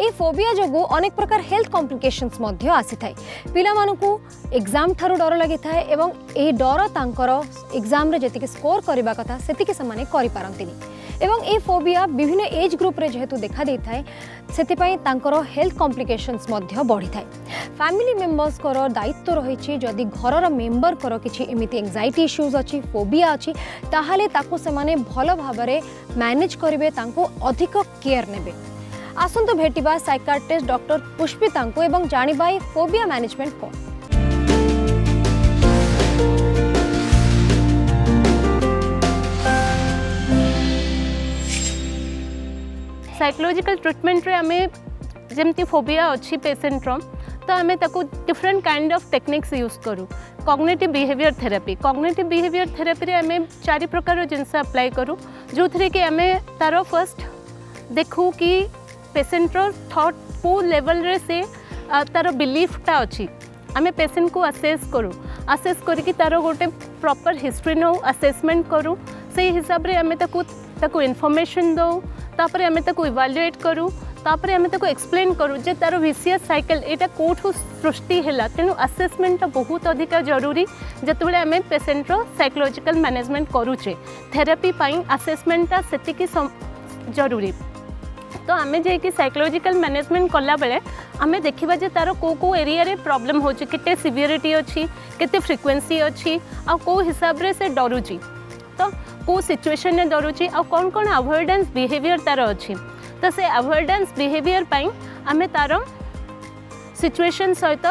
ए phobia जोगु अनेक प्रकार health complications मध्य आसी थाए। पिला मानकु एग्जाम ठारू डर लगी थाए एवं ए डर तांकर एग्जाम रे जतिके स्कोर करबा कथा सेतिके समाने करि पारंतिनी एवं ए फोबिया विभिन्न एज ग्रुप रे जेहेतु देखा दे थाए सेतिपई तांकर हेल्थ कॉम्प्लिकेशंस मध्य बढ़ी थाए। फैमिली मेंबर्स कर दायित्व रही जदि घरर मेंबर कर किछि एमिति एंजाइटी इश्यूज अछि फोबिया अछि ताहाले ताकू सेमाने भल भाबरे मैनेज करिवे तांको अधिक केयर नेबे। आसंतु भेटिबा साइकाट्रिस्ट डॉक्टर पुष्पिता को एवं जानिबा फोबिया मैनेजमेंट को। साइकोलॉजिकल ट्रीटमेंट रे हमें जमती फोबिया अच्छी पेशेंट रो तो आम ताको different kind of techniques use करूँ। कॉग्निटिव बिहेवियर थेरेपी रे आम 4 प्रकार जिनस अप्लाई करूँ जो थी कि आम तार फर्स्ट देखू कि पेशेंट रो थॉट को लेवल रे से तार बिलीफटा अच्छी आम पेशेंट को असेस करूँ। असेस करके तार गोटे प्रॉपर हिस्ट्री नौ असेसमेंट करूँ से हिसाब रे आम ताको इनफॉरमेशन दो तापर आम ताको इवाल्युएट करूँ तापर आम ताको एक्सप्लेन करूँ जे तार विशियस साइकिल एटा कोठू सृष्टि है। तेणु असेसमेंट बहुत अधिक जरूरी जितेबाला आम पेशेंट रो साइकोलॉजिकल मैनेजमेंट करूचे। थेरेपी पाई असेसमेंटा सेतिकी जरूरी। तो आम जाकि साइकोलॉजिकल मैनेजमेंट कला बेले आम देखा जे तार को एरिया रे प्रॉब्लम होची केते सिवियरिटी अच्छी केते फ्रिक्वेंसी अच्छी आ को हिसाब रे से डरुची तो को सिचुएशन में डरुची आ कौन कौन अवॉइडेंस बिहेवियर तार अच्छी तो से अवॉइडेंस बिहेवियर पाई आम तार सिचुएशन सहित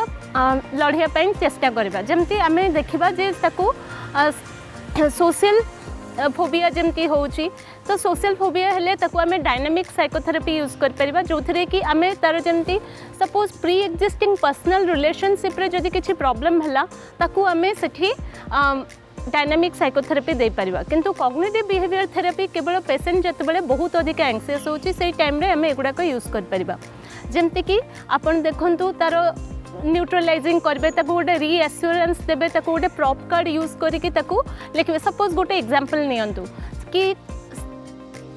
लड़िया पाई चेष्टा करबा। जेमती आम देखा जे ताकू सोशल फोबिया जमती होची तो सोशल फोबिया हेले ताकू आम डायनामिक साइकोथेरेपी यूज कर परिबा जो थरे कि आम तार जमती suppose pre existing personal relationship रे जदि किछि प्रॉब्लम हला ताकू आम सेठी डायनामिक साइकोथेरेपी दे परिबा। किंतु कॉग्निटिव बिहेवियर थेरेपी केवल पेशेंट जतबेले बहुत अधिक एंग्जियस होची से टाइम रे आम एगुडा को यूज कर परिबा। जेमती कि आपण देखंतु तार न्यूट्रलाइजिंग करबे ताकू गोटे रीएश्योरेंस देबे ताकू गोटे प्रॉप कार्ड यूज करिके ताकू लिखबे। सपोज गोटे एग्जांपल नियंतु कि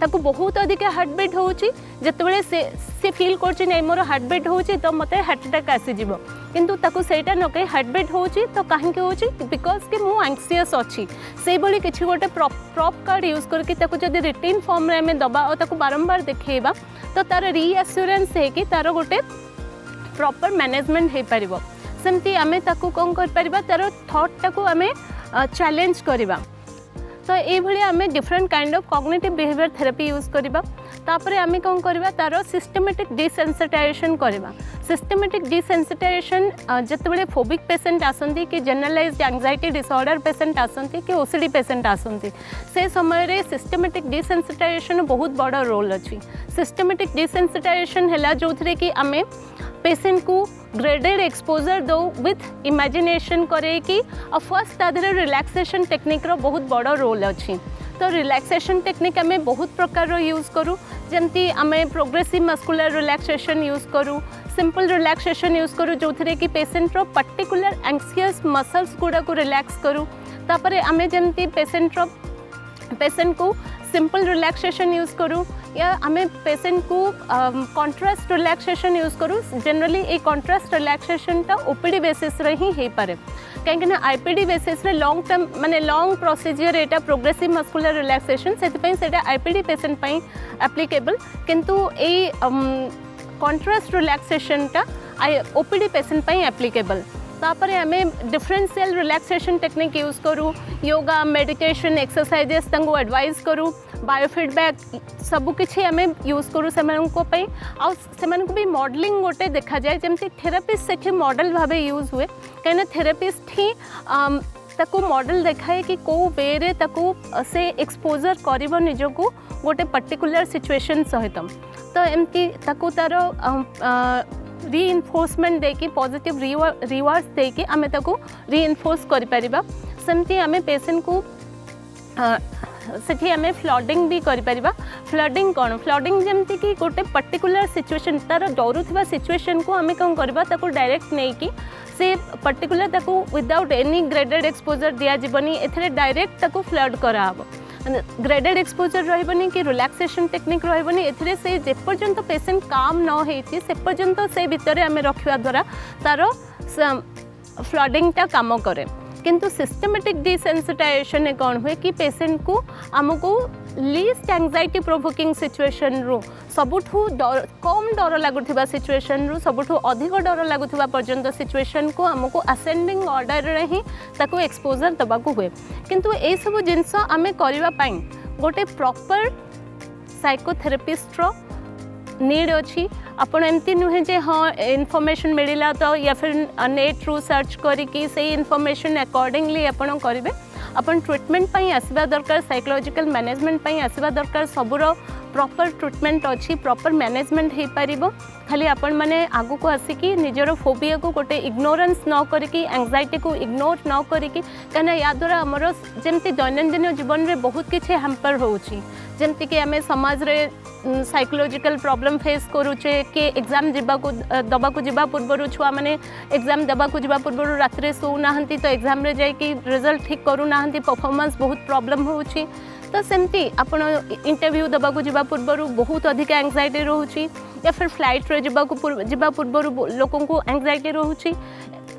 ताकू बहुत अधिक हार्टबीट होची जतबेले से फील करछि नै मोर हार्टबीट होची तो मते हार्ट अटैक आसी जिवो किंतु ताकू सेटा नके हार्टबीट होची तो काहे के होची बिकॉज कि मु एंग्जियस अछि से बळी किछि गोटे प्रॉप कार्ड यूज करके ताकू जदि रिटन फॉर्म रे में दबा और ताकू बारंबार देखेबा तो तार रीएश्योरेंस है कि तार गोटे प्रॉपर मैनेजमेंट हो पारिबो। सेमती आमे ताकू कौन कर परिबा तार थॉट टाकू आमे चैलेंज करिबा। तो ये भाई आम different kind of cognitive behaviour therapy use करबा। तापरे आमे कौन करबा तार सिस्टमेटिक डिसेंसिटाइजेशन करबा। सिस्टमेटिक डिसेंसिटाइजेशन जतबेले फोबिक पेशेंट आसंती कि जनरलाइज्ड एंजाइटी डिसऑर्डर पेशेंट आसंती कि ओसीडी पेशेंट आसंती से समय रे सिस्टमेटिक डिसेंसिटाइजेशन बहुत बड़ रोल अच्छी। सिस्टमेटिक डिसेंसिटाइजेशन है जो थरे कि आमे पेशेंट को ग्रेडेड एक्सपोजर दो विथ इमेजिनेशन करे कि फर्स्ट तादर रिलैक्सेशन टेक्निक रो बहुत बड़ रोल अच्छी। तो रिलैक्सेशन टेक्निक आम बहुत प्रकार यूज करूँ जमती आम प्रोग्रेसिव मस्कुलर रिलैक्सेशन यूज करूँ सिंपल रिलैक्सेशन यूज करूँ जो थरे कि पेशेंट रो पर्टिकुलर एंग्जियस मसल्स गुड़ा को रिलैक्स करूँ। तापरे आम जमती पेशेंट को सिंपल रिलैक्सेशन यूज करूँ या आम पेशेंट को कॉन्ट्रास्ट रिलैक्सेशन यूज करूँ। जनरली ये कॉन्ट्रास्ट रिलैक्सेशनटा ओपीडी बेसिस रे ही हो पारे कहीं आईपीडी बेसिस रे लॉन्ग टर्म माने लॉन्ग प्रोसीजर एटा प्रोग्रेसिव मस्कुलर रिलैक्सेशन से आईपीडी पेशेंट पाई एप्लीकेबल किंतु ए कॉन्ट्रास्ट रिलैक्सेशनटा ओपीडी पेशेंट पाई एप्लीकेबल। तापर आम डिफरेंशियल रिलैक्सेशन टेक्निक यूज करूँ योगा मेडिटेशन एक्सरसाइजेस तंगु एडवाइस करूँ बायोफीडबैक सबकिछि आम यूज करूँ से भी मॉडलिंग गोटे देखा जाए जमती थेरापिस्ट से मॉडल भाव यूज हुए कहीं थेरापिस्ट ही ताकू मॉडल देखाए कि कौ वे रे ताकू से एक्सपोजर करिवो निजको गोटे पर्टिकुलर सिचुएशन सहित। तो एमती ताकू तार रीइनफोर्समेंट देकी पॉजिटिव रिवार्ड्स देकी आमे ताकू रीइनफोर्स करि परिबा। सेमती आमे पेशेंट को सेठी आमे फ्लडिंग भी करि परिबा। फ्लडिंग कौन फ्लडिंग जमती कि गोटे पर्टिकुलर सिचुएशन तार डरुथबा सिचुएशन को आमे कौन करबा ताकू डायरेक्ट नहीं कि से पर्टिकुलर ताकू विदाउट एनी ग्रेडेड एक्सपोजर दिया जीवनी एथरे डायरेक्ट ताकू फ्लड करा हबो। ग्रेडेड एक्सपोजर रही कि रिलैक्सेशन टेक्निक रही एथिरे से जेपर्यंत पेशेंट काम न होती से पर्यंत से भितर आम रखा द्वारा तार फ्लडिंगटा काम करे किंतु सिस्टमेटिक डिसेंसिटाइजेशन कौन हुए कि पेशेंट को आमको लीस्ट एंजाइटी प्रोवोकिंग सिचुएशन रु सबुठू कम डर लगुवा सिचुएशन रु सबुठू अधिक डर लगुवा पर्यंत सिचुएशन को आमको असेंडिंग ऑर्डर रे ही ताको एक्सपोजर दबाकू हुए किंतु ए सब जिनस आमे करिवा पाई गोटे प्रॉपर साइकोथेरेपिस्ट रो नीड अच्छी आपण एमती नुहे जे हाँ इनफॉरमेशन मिलला तो या फिर नेट रू सर्च करिकी से इनफॉरमेशन अकॉर्डिंगली आपण करेंगे अपन ट्रीटमेंट पाई आसवा दरकार साइकोलॉजिकल मैनेजमेंट पाई आसवा दरकार सबुर प्रॉपर ट्रीटमेंट अच्छी प्रॉपर मैनेजमेंट हो पारिबो खाली आपण माने आगु को आसिकी निजर फोबिया को गोटे इग्नोरेंस न करिकी एंजाइटी को इग्नोर न करिकी कना या द्वारा हमर जेमती दैनंदिन जीवन में बहुत किछि हैम्पर होउची जेमती कि आमे समाज रे साइकोलॉजिकल प्रॉब्लम फेस करूचे कि एग्जाम दबाकू जीवा पूर्व छुआ मैंने एग्जाम दबाकू जीवा पूर्व रात रे सो नाहंती तो एग्जाम रे जाई कि रिजल्ट ठीक करू नाहंती परफॉर्मेंस बहुत प्रॉब्लम होउची तो सेमती आपण इंटरव्यू दबाकू जीवा पूर्व बहुत अधिक एंजाइटी रोची या फिर फ्लाइट रे जीवा पूर्व लोकों को एंजाइटी रोची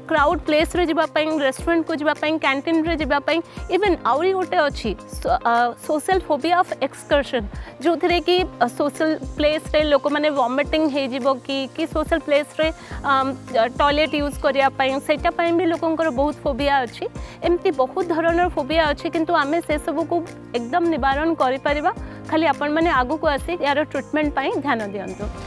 क्राउड प्लेस रे जीवा पाई रेस्टोरेंट को जीवा पाई कैंटीन रे जीवा पाई इवन आउरी गोटे अच्छी सोशल फोबिया ऑफ एक्सकर्शन जो थे कि सोशल प्लेस रे लोक मैंने वॉमिटिंग हो जीवो कि सोशल प्लेस रे टॉयलेट यूज करिया पाई सेटा पाई भी लोकंकर बहुत फोबिया अच्छी एमती बहुत धৰণৰ फोबिया अच्छी किंतु आमे से सब को एकदम निवारण करि परिबा खाली आपण माने आगु को आसी यार ट्रीटमेंट पाई ध्यान दियंतु।